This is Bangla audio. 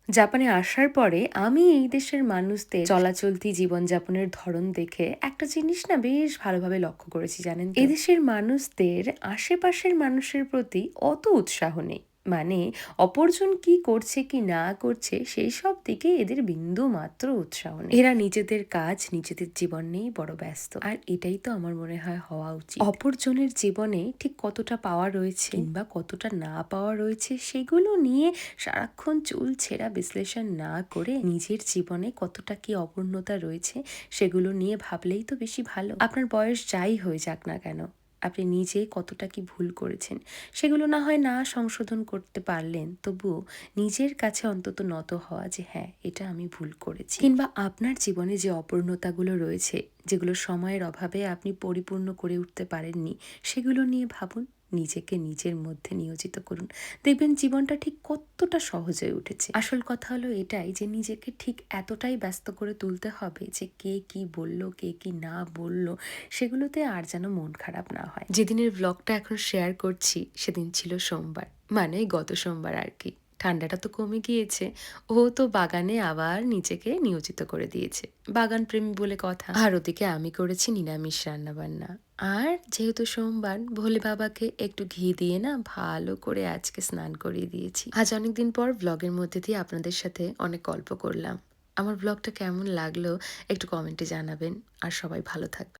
জাপানে আসার পরে আমি এই দেশের মানুষদের চলাচলতি জীবনযাপনের ধরন দেখে একটা জিনিস না বেশ ভালোভাবে লক্ষ্য করেছি, জানেন তো? এদেশের মানুষদের আশেপাশের মানুষের প্রতি অত উৎসাহ নেই। মানে অপরজন কি করছে কি না করছে সেই সব দিকে এদের বিন্দু মাত্র উৎসাহ নেই। এরা নিজেদের কাজ নিজেদের জীবন নিয়েই বড় ব্যস্ত, আর এটাই তো আমার মনে হয় হওয়া উচিত। অপরজনের জীবনে ঠিক কতটা পাওয়া রয়েছে কিংবা কতটা না পাওয়া রয়েছে সেগুলো নিয়ে সারাক্ষণ চুল ছেঁড়া বিশ্লেষণ না করে নিজের জীবনে কতটা কি অপূর্ণতা রয়েছে সেগুলো নিয়ে ভাবলেই তো বেশি ভালো। আপনার বয়স যাই হয়ে যাক না কেন, আপনি নিজে কতটা কি ভুল করেছেন সেগুলো না হয় না সংশোধন করতে পারলেন, তবুও নিজের কাছে অন্তত নত হওয়া যে হ্যাঁ, এটা আমি ভুল করেছি। কিংবা আপনার জীবনে যে অপূর্ণতাগুলো রয়েছে, যেগুলো সময়ের অভাবে আপনি পরিপূর্ণ করে উঠতে পারেননি, সেগুলো নিয়ে ভাবুন, নিজেকে নিজের মধ্যে নিয়োজিত করুন। দেখবেন জীবনটা ঠিক কতটা সহজ হয়ে উঠেছে। আসল কথা হলো এটাই যে নিজেকে ঠিক এতটাই ব্যস্ত করে তুলতে হবে যে কে কি বলল, কে কি না বলল, সেগুলোতে আর যেন মন খারাপ না হয়। যেদিনের ব্লগটা এখন শেয়ার করছি সেদিন ছিল সোমবার, মানে গত সোমবার আর কি। ঠান্ডাটা তো কমে গিয়েছে, ও তো বাগানে আবার নিজেকে নিয়োজিত করে দিয়েছে। বাগান প্রেমী বলে কথা। আর ওদিকে আমি করেছি নিরামিষ রান্নাবান্না। আর যেহেতু সোমবার, ভোলে বাবাকে একটু ঘি দিয়ে না ভালো করে আজকে স্নান করিয়ে দিয়েছি। আজ অনেকদিন পর ব্লগের মধ্যে দিয়ে আপনাদের সাথে অনেক গল্প করলাম। আমার ব্লগটা কেমন লাগলো একটু কমেন্টে জানাবেন, আর সবাই ভালো থাকবেন।